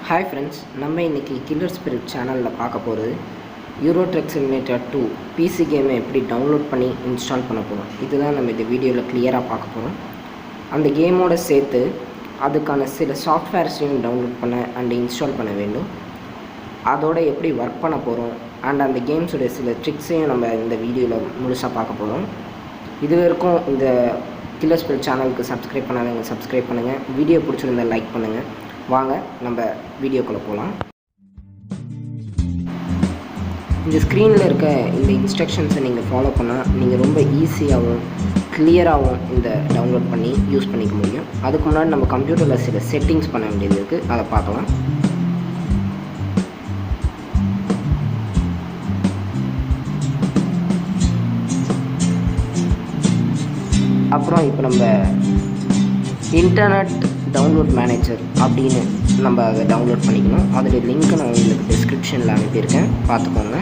Hi friends, நம்ம இன்னைக்கு killer spirit சேனலில் பார்க்க போகிறது யூரோ ட்ரக் சிமுலேட்டர் 2 பிசி கேமை எப்படி டவுன்லோட் பண்ணி இன்ஸ்டால் பண்ண போகிறோம். இதுதான் நம்ம இந்த வீடியோவில் கிளியராக பார்க்க போகிறோம். அந்த கேமோடு சேர்த்து அதுக்கான சில சாஃப்ட்வேர்ஸையும் டவுன்லோட் பண்ண அண்ட் இன்ஸ்டால் பண்ண வேண்டும். அதோடு எப்படி ஒர்க் பண்ண போகிறோம் அண்ட் அந்த கேம்ஸோடைய சில ட்ரிக்ஸையும் நம்ம இந்த வீடியோவில் முழுசாக பார்க்க போகிறோம். இது வரைக்கும் இந்த கில்லர் ஸ்பிரிட் சேனலுக்கு சப்ஸ்கிரைப் பண்ணாதவங்க சப்ஸ்கிரைப் பண்ணுங்கள். வீடியோ பிடிச்சிருந்தால் லைக் பண்ணுங்கள். வாங்க நம்ம வீடியோக்குள்ளே போகலாம். இந்த ஸ்க்ரீனில் இருக்க இந்த இன்ஸ்ட்ரக்ஷன்ஸை நீங்கள் ஃபாலோ பண்ணால் நீங்கள் ரொம்ப ஈஸியாகவும் கிளியராகவும் இந்த டவுன்லோட் பண்ணி யூஸ் பண்ணிக்க முடியும். அதுக்கு முன்னாடி நம்ம கம்ப்யூட்டரில் சில செட்டிங்ஸ் பண்ண வேண்டியது இருக்குது, அதை பார்க்கலாம். அப்புறம் இப்போ நம்ம இன்டர்நெட் டவுன்லோட் மேனேஜர் அப்படின்னு நம்ம அதை டவுன்லோட் பண்ணிக்கணும். அதோடைய லிங்க்கை நான் உங்களுக்கு டிஸ்கிரிப்ஷனில் அனுப்பியிருக்கேன், பார்த்துக்கோங்க.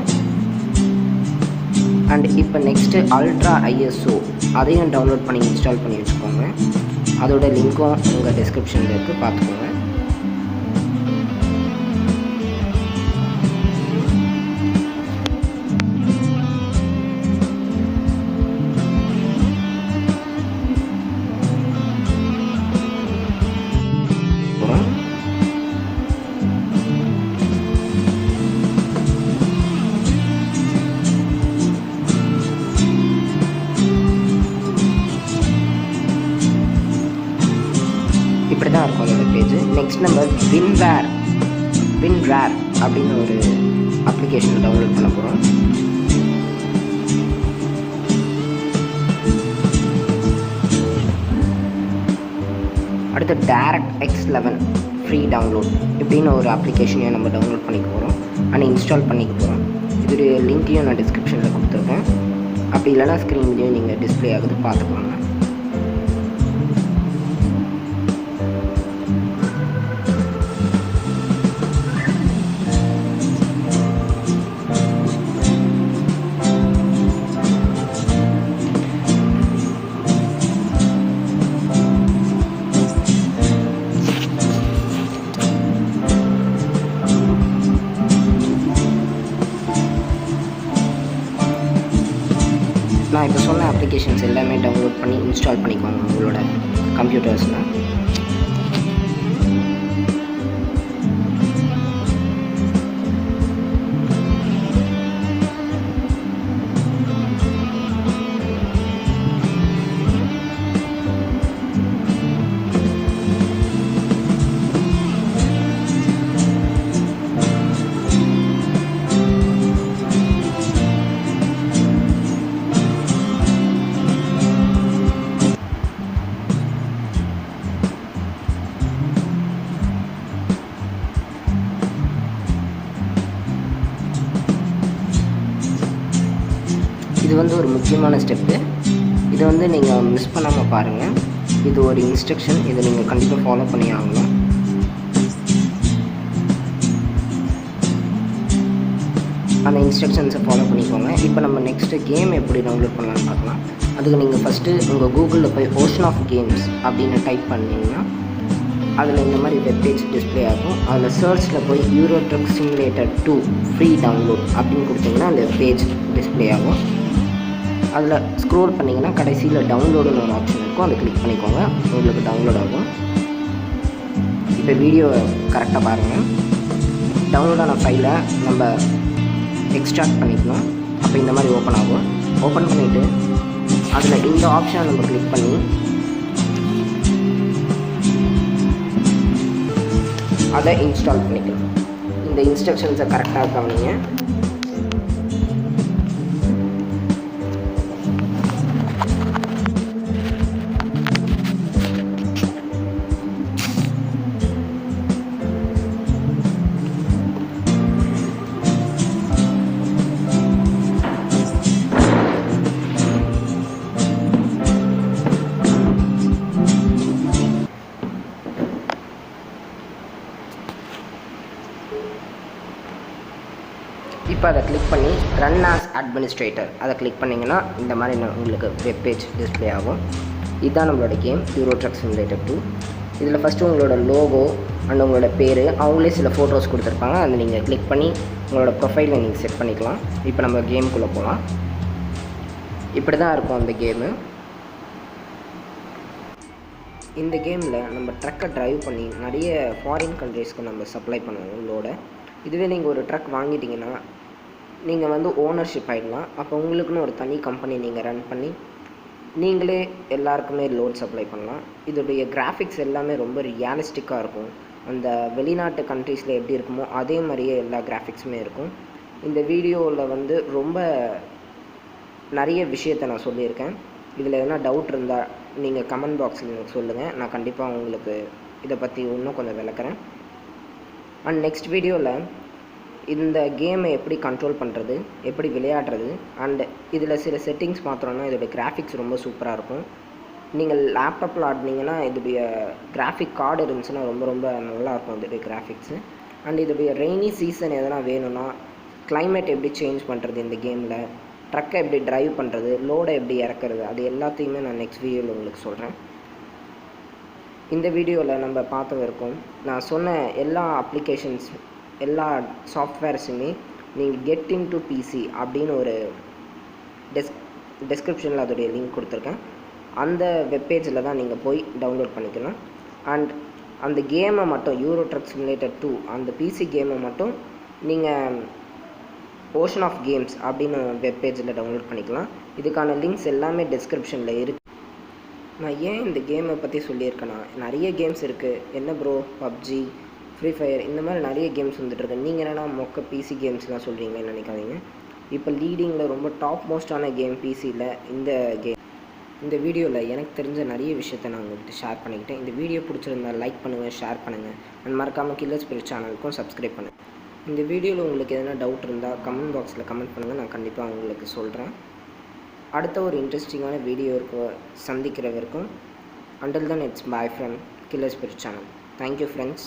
அண்ட் இப்போ நெக்ஸ்ட்டு அல்ட்ரா ஐஎஸ்ஓ அதையும் டவுன்லோட் பண்ணி இன்ஸ்டால் பண்ணி வச்சுக்கோங்க. அதோட லிங்க்கும் உங்கள் டிஸ்கிரிப்ஷனில் இருக்குது, பார்த்துக்கோங்க. இப்படி தான் இருக்கும் அதோட பேஜ். நெக்ஸ்ட் நம்ம வின்ரேர் அப்படின்னு ஒரு அப்ளிகேஷன் டவுன்லோட் பண்ண போகிறோம். அடுத்து DirectX11 ஃப்ரீ டவுன்லோட் இப்படின்னு ஒரு அப்ளிகேஷனையும் நம்ம டவுன்லோட் பண்ணிக்க போகிறோம் அண்ட் இன்ஸ்டால் பண்ணிக்க போகிறோம். இதோடைய லிங்க்கையும் நான் டிஸ்கிரிப்ஷனில் கொடுத்துருக்கேன். அப்படி இல்லைனா ஸ்க்ரீன்லேயும் நீங்கள் டிஸ்பிளே ஆகுது, பார்த்துக்கோங்க. நான் இப்போ சொன்ன அப்ளிகேஷன்ஸ் எல்லாமே டவுன்லோட் பண்ணி இன்ஸ்டால் பண்ணிக்கோங்க உங்களோட கம்ப்யூட்டர்ஸில். இது வந்து ஒரு முக்கியமான ஸ்டெப்பு. இதை வந்து நீங்கள் மிஸ் பண்ணாமல் பாருங்கள். இது ஒரு இன்ஸ்ட்ரக்ஷன், இதை நீங்கள் கண்டிப்பாக ஃபாலோ பண்ணி ஆகணும். அந்த இன்ஸ்ட்ரக்ஷன்ஸை ஃபாலோ பண்ணிக்கோங்க. இப்போ நம்ம நெக்ஸ்ட்டு கேம் எப்படி டவுன்லோட் பண்ணலான்னு பார்க்கலாம். அதுக்கு நீங்கள் ஃபஸ்ட்டு உங்கள் கூகுளில் போய் ஓஷன் ஆஃப் கேம்ஸ் அப்படின்னு டைப் பண்ணிங்கன்னா அதில் இந்த மாதிரி வெப்பேஜ் டிஸ்பிளே ஆகும். அதில் சர்ச்சில் போய் euro drug simulator 2 free download அப்படின்னு கொடுத்தீங்கன்னா அந்த பேஜ் டிஸ்பிளே ஆகும். அதில் ஸ்க்ரோல் பண்ணிங்கன்னா கடைசியில் டவுன்லோடுன்னு ஒரு ஆப்ஷன் இருக்கும், அதை கிளிக் பண்ணிக்கோங்க, உங்களுக்கு டவுன்லோட் ஆகும். இப்போ வீடியோ கரெக்டாக பாருங்கள். டவுன்லோடான ஃபைலை நம்ம எக்ஸ்ட்ராக்ட் பண்ணிக்கணும். அப்போ இந்த மாதிரி ஓப்பன் ஆகும். ஓப்பன் பண்ணிவிட்டு அதில் இந்த ஆப்ஷனை நம்ம கிளிக் பண்ணி அதை இன்ஸ்டால் பண்ணிக்கலாம். இந்த இன்ஸ்ட்ரக்ஷன்ஸை கரெக்டாக கவனிங்க. இப்போ அதை கிளிக் பண்ணி ரன் ஆஸ் அட்மினிஸ்ட்ரேட்டர் அதை கிளிக் பண்ணிங்கன்னா இந்த மாதிரி உங்களுக்கு வெப் பேஜ் டிஸ்பிளே ஆகும். இதுதான் நம்மளோட கேம் யூரோ ட்ரக் சிமுலேட்டர் 2. இதில் ஃபஸ்ட்டு உங்களோட லோகோ அண்ட் உங்களோட பேர், அவங்களே சில ஃபோட்டோஸ் கொடுத்துருப்பாங்க. அதை நீங்கள் கிளிக் பண்ணி உங்களோட ப்ரொஃபைலை நீங்கள் செட் பண்ணிக்கலாம். இப்போ நம்ம கேமுக்குள்ளே போகலாம். இப்படி தான் இருக்கும் அந்த கேமு. இந்த கேமில் நம்ம ட்ரக்கை ட்ரைவ் பண்ணி நிறைய ஃபாரின் கண்ட்ரீஸ்க்கு நம்ம சப்ளை பண்ணுவோம் லோடை. இதுவே நீங்கள் ஒரு ட்ரக் வாங்கிட்டீங்கன்னா நீங்கள் வந்து ஓனர்ஷிப் ஆகிடலாம். அப்போ உங்களுக்குன்னு ஒரு தனி கம்பெனி நீங்கள் ரன் பண்ணி நீங்களே எல்லாருக்குமே லோட் சப்ளை பண்ணலாம். இதோடைய கிராஃபிக்ஸ் எல்லாமே ரொம்ப ரியாலிஸ்டிக்காக இருக்கும். அந்த வெளிநாட்டு கண்ட்ரீஸில் எப்படி இருக்குமோ அதே மாதிரியே எல்லா கிராஃபிக்ஸுமே இருக்கும். இந்த வீடியோவில் வந்து ரொம்ப நிறைய விஷயத்தை நான் சொல்லியிருக்கேன். இதில் எதனா டவுட் இருந்தால் நீங்கள் கமெண்ட் பாக்ஸில் எனக்கு சொல்லுங்கள். நான் கண்டிப்பாக உங்களுக்கு இதை பற்றி இன்னும் கொஞ்சம் விளக்குறேன். அண்ட் நெக்ஸ்ட் வீடியோவில் இந்த கேமை எப்படி கண்ட்ரோல் பண்ணுறது, எப்படி விளையாடுறது, அண்ட் இதில் சில செட்டிங்ஸ் மாத்திரம்னா இதோடைய கிராஃபிக்ஸ் ரொம்ப சூப்பராக இருக்கும். நீங்கள் லேப்டாப்பில் ஆடினீங்கன்னா இதோடைய கிராஃபிக் கார்டு இருந்துச்சுன்னா ரொம்ப ரொம்ப நல்லாயிருக்கும் இதோடைய கிராஃபிக்ஸு. அண்ட் இதோடைய ரெய்னி சீசன் எதனா வேணும்னா கிளைமேட் எப்படி சேஞ்ச் பண்ணுறது, இந்த கேமில் ட்ரக்கை எப்படி ட்ரைவ் பண்ணுறது, லோடை எப்படி இறக்குறது, அது எல்லாத்தையுமே நான் நெக்ஸ்ட் வீடியோவில் உங்களுக்கு சொல்கிறேன். இந்த வீடியோவில் நம்ம பார்த்து இருக்கோம். நான் சொன்ன எல்லா அப்ளிகேஷன்ஸ் எல்லா சாஃப்ட்வேர்ஸுமே நீங்கள் கெட் இன் டு பிசி அப்படின்னு ஒரு டெஸ்கிரிப்ஷனில் அதோடைய லிங்க் கொடுத்துருக்கேன். அந்த வெப்பேஜில் தான் நீங்கள் போய் டவுன்லோட் பண்ணிக்கலாம். அண்ட் அந்த கேமை மட்டும் யூரோ ட்ரக் சிமுலேட்டர் 2 அந்த பிசி கேமை மட்டும் நீங்கள் ஓஷன் ஆஃப் கேம்ஸ் அப்படின்னு வெப்பேஜில் டவுன்லோட் பண்ணிக்கலாம். இதுக்கான லிங்க்ஸ் எல்லாமே டெஸ்கிரிப்ஷனில் இருக்குது. நான் ஏன் இந்த கேமை பற்றி சொல்லியிருக்கேன்னா, நிறைய கேம்ஸ் இருக்குது. என்ன ப்ரோ பப்ஜி, ஃப்ரீ ஃபயர் இந்த மாதிரி நிறைய கேம்ஸ் வந்துட்டுருக்கு. நீங்கள் என்னென்னா மொக்க பிசி கேம்ஸ்லாம் சொல்கிறீங்கன்னு நினைக்காதீங்க. இப்போ லீடிங்கில் ரொம்ப டாப் மோஸ்டான கேம் பிசியில் இந்த கேம். இந்த வீடியோவில் எனக்கு தெரிஞ்ச நிறைய விஷயத்தை நான் உங்கள்கிட்ட ஷேர் பண்ணிக்கிட்டேன். இந்த வீடியோ பிடிச்சிருந்தால் லைக் பண்ணுங்கள், ஷேர் பண்ணுங்கள், அண்ட் மறக்காமல் கில்லர் ஸ்பிரிட் சேனலுக்கும் சப்ஸ்கிரைப் பண்ணுங்கள். இந்த வீடியோவில் உங்களுக்கு எதனா டவுட் இருந்தால் கமெண்ட் பாக்ஸில் கமெண்ட் பண்ணுங்கள். நான் கண்டிப்பாக உங்களுக்கு சொல்கிறேன். அடுத்த ஒரு இன்ட்ரெஸ்டிங்கான வீடியோ சந்திக்கிற வரைக்கும் until then it's bye from Killer Spirit channel. Thank you friends.